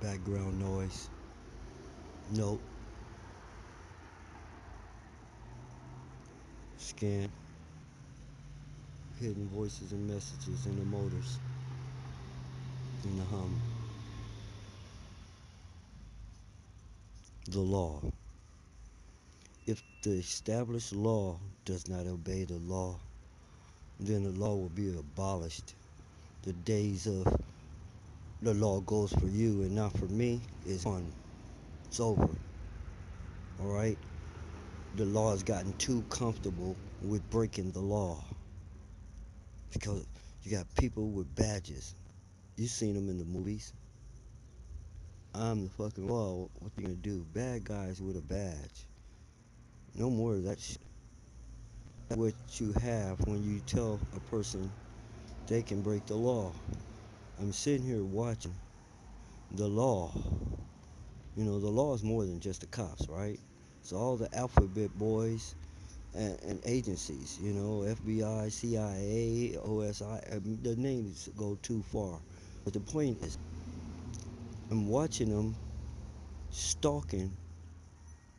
Background noise. Note. Scan. Hidden voices and messages in the motors. In the hum. The law. If the established law does not obey the law, then the law will be abolished. The days of the law goes for you and not for me is on. It's over. Alright? The law has gotten too comfortable with breaking the law. Because you got people with badges. You seen them in the movies. I'm the fucking law. What you gonna do? Bad guys with a badge. No more of that shit. What you have when you tell a person they can break the law. I'm sitting here watching the law. You know, the law is more than just the cops, right? So all the alphabet boys and agencies, you know, FBI, CIA, OSI, the names go too far. But the point is, I'm watching them stalking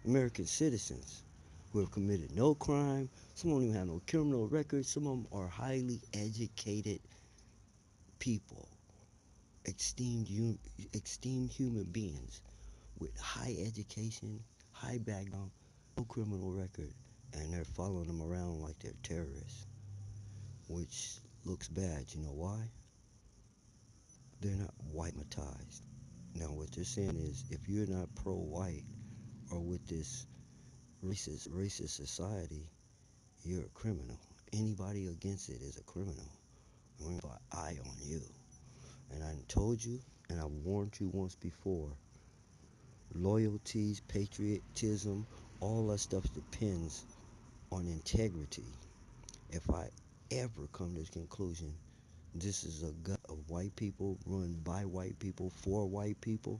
American citizens who have committed no crime. Some don't even have no criminal records. Some of them are highly educated people, esteemed, esteemed human beings with high education, high background, no criminal record, and they're following them around like they're terrorists, which looks bad. You know why? They're not whitematized. Now, what they're saying is, if you're not pro-white or with this racist society, you're a criminal. Anybody against it is a criminal. I'm going to put an eye on you. And I told you, and I warned you once before, loyalties, patriotism, all that stuff depends on integrity. If I ever come to this conclusion, this is a gut of white people, run by white people, for white people,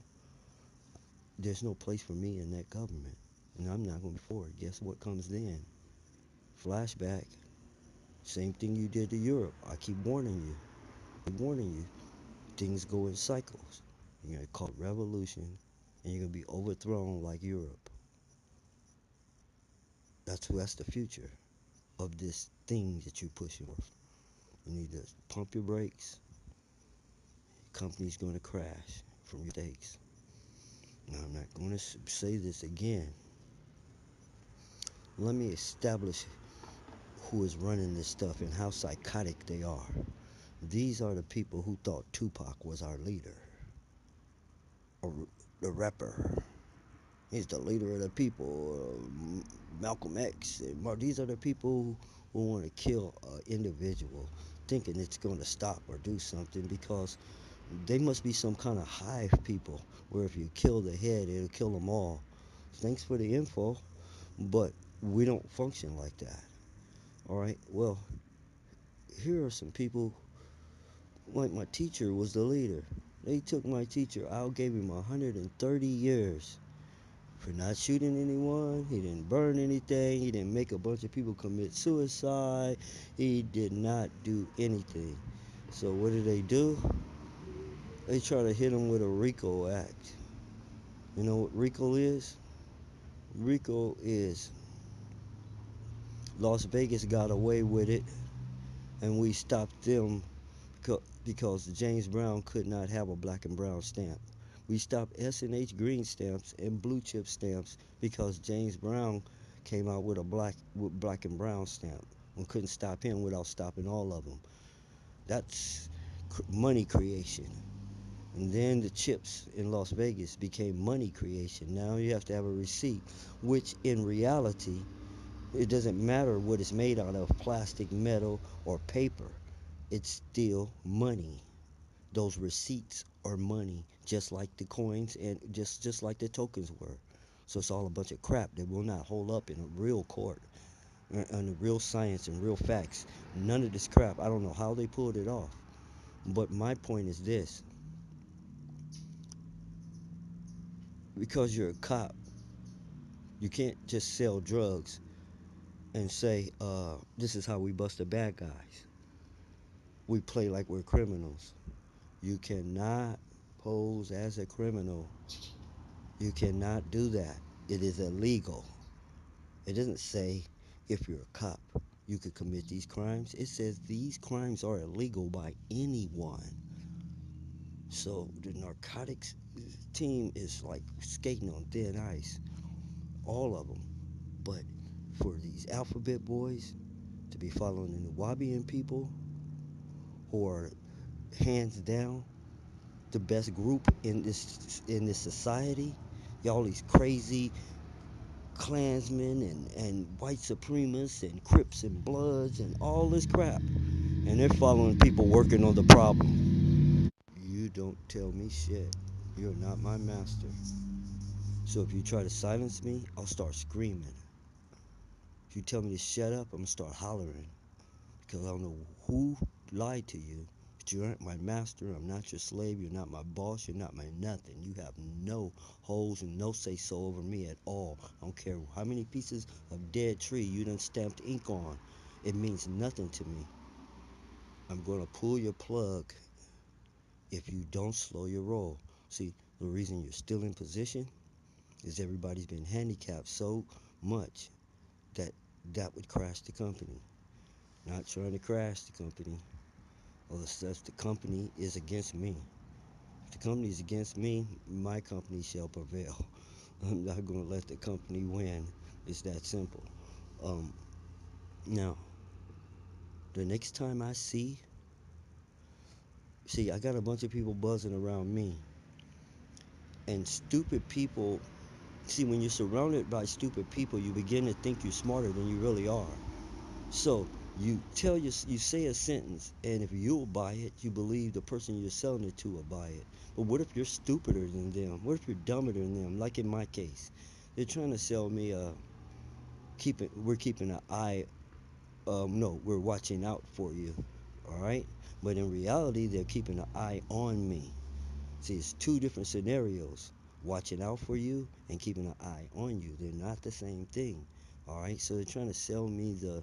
there's no place for me in that government. And I'm not going to be for it. Guess what comes then? Flashback. Same thing you did to Europe. I keep warning you. I'm warning you. Things go in cycles. You're going to call it revolution, and you're going to be overthrown like Europe. That's the future of this thing that you're pushing forth. You need to pump your brakes. Your company's going to crash from your mistakes. Now, I'm not going to say this again. Let me establish who is running this stuff and how psychotic they are. These are the people who thought Tupac was our leader, or the rapper. He's the leader of the people. Malcolm X. These are the people who want to kill an individual, thinking it's going to stop or do something because they must be some kind of hive people where if you kill the head, it'll kill them all. Thanks for the info, but we don't function like that. All right. Well, here are some people like my teacher was the leader. They took my teacher out, gave him 130 years for not shooting anyone. He didn't burn anything. He didn't make a bunch of people commit suicide. He did not do anything. So what do? They try to hit him with a RICO Act. You know what RICO is? RICO is Las Vegas got away with it, and we stopped them because James Brown could not have a black and brown stamp. We stopped S&H green stamps and blue chip stamps because James Brown came out with a black and brown stamp. We couldn't stop him without stopping all of them. That's money creation. And then the chips in Las Vegas became money creation. Now you have to have a receipt, which in reality, it doesn't matter what it's made out of, plastic, metal, or paper. It's still money. Those receipts are money, just like the coins and just like the tokens were. So it's all a bunch of crap that will not hold up in a real court, and real science and real facts. None of this crap. I don't know how they pulled it off. But my point is this: because you're a cop, you can't just sell drugs and say, this is how we bust the bad guys. We play like we're criminals. You cannot pose as a criminal. You cannot do that. It is illegal. It doesn't say if you're a cop you could commit these crimes. It says these crimes are illegal by anyone. So the narcotics team is like skating on thin ice, all of them. But for these alphabet boys to be following the Nubian people, who are hands down the best group in this society, y'all these crazy Klansmen and white supremacists and Crips and Bloods and all this crap, and they're following people working on the problem. You don't tell me shit. You're not my master. So if you try to silence me, I'll start screaming. If you tell me to shut up, I'm gonna start hollering. Because I don't know who lied to you. But you aren't my master. I'm not your slave. You're not my boss. You're not my nothing. You have no holes and no say so over me at all. I don't care how many pieces of dead tree you done stamped ink on. It means nothing to me. I'm gonna pull your plug if you don't slow your roll. See, the reason you're still in position is everybody's been handicapped so much that that would crash the company. Not trying to crash the company. Or the company is against me. If the company is against me, my company shall prevail. I'm not going to let the company win. It's that simple. Um, Now, the next time I see, I got a bunch of people buzzing around me. And stupid people, see, when you're surrounded by stupid people, you begin to think you're smarter than you really are. So you say a sentence, and if you'll buy it, you believe the person you're selling it to will buy it. But what if you're stupider than them? What if you're dumber than them? Like in my case, they're trying to sell me we're keeping an eye. No, we're watching out for you. All right, but in reality, they're keeping an eye on me. See, it's two different scenarios: watching out for you and keeping an eye on you. They're not the same thing. All right, so they're trying to sell me the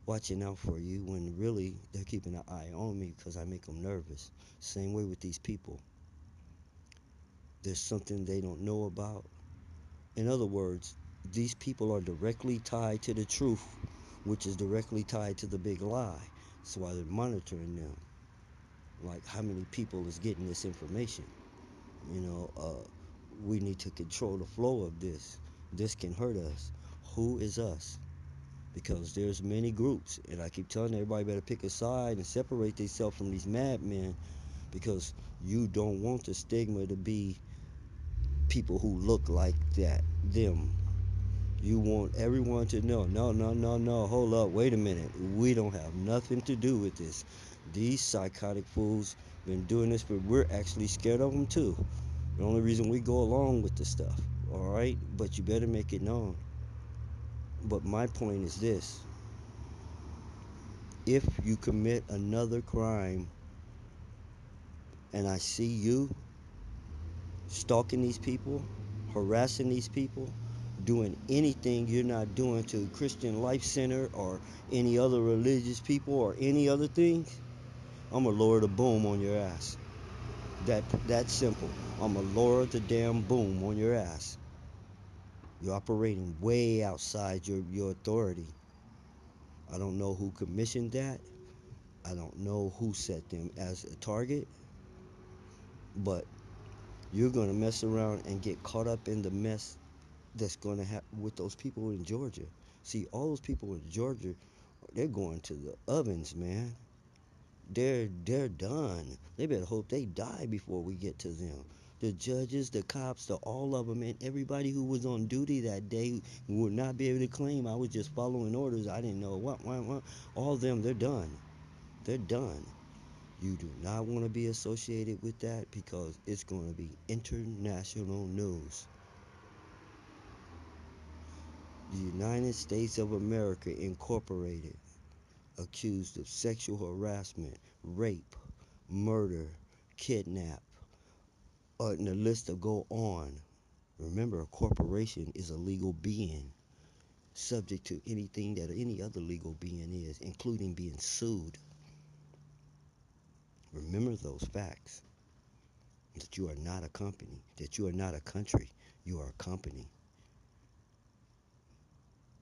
watching out for you when really they're keeping an eye on me because I make them nervous. Same way with these people. There's something they don't know about. In other words, these people are directly tied to the truth, which is directly tied to the big lie. That's why they're monitoring them. Like how many people is getting this information. You know, we need to control the flow of this. This can hurt us. Who is us? Because there's many groups, and I keep telling everybody better pick a side and separate themselves from these madmen, because you don't want the stigma to be people who look like them. You want everyone to know, no, no, no, no, hold up, wait a minute, we don't have nothing to do with this. These psychotic fools been doing this, but we're actually scared of them too. The only reason we go along with the stuff, all right? But you better make it known. But my point is this: if you commit another crime and I see you stalking these people, harassing these people, doing anything you're not doing to Christian Life Center or any other religious people or any other things, I'm gonna lower the boom on your ass. That simple. I'm gonna lower the damn boom on your ass. You're operating way outside your authority. I don't know who commissioned that. I don't know who set them as a target, but you're gonna mess around and get caught up in the mess that's going to happen with those people in Georgia. See, all those people in Georgia, they're going to the ovens, man. They're done. They better hope they die before we get to them. The judges, the cops, all of them, and everybody who was on duty that day would not be able to claim I was just following orders. I didn't know what. All of them, they're done. They're done. You do not want to be associated with that because it's going to be international news. The United States of America Incorporated, accused of sexual harassment, rape, murder, kidnap, and the list will go on. Remember, a corporation is a legal being, subject to anything that any other legal being is, including being sued. Remember those facts. that you are not a company, that you are not a country, you are a company.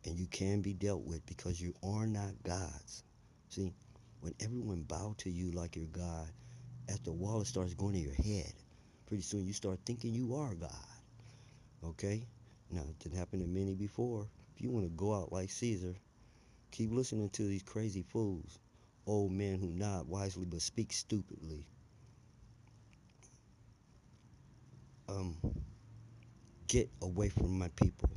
And you can be dealt with because you are not gods. See, when everyone bow to you like you're God, after a while it starts going to your head. Pretty soon you start thinking you are God. Okay? Now, it didn't happen to many before. If you want to go out like Caesar, keep listening to these crazy fools. Old men who nod wisely but speak stupidly. Um, get away from my people.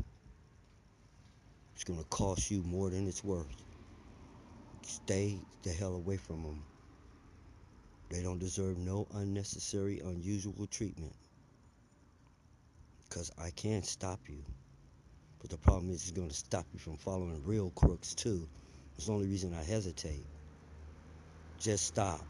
It's going to cost you more than it's worth. Stay the hell away from them. They don't deserve no unnecessary, unusual treatment. Because I can't stop you. But the problem is, it's going to stop you from following real crooks, too. It's the only reason I hesitate. Just stop.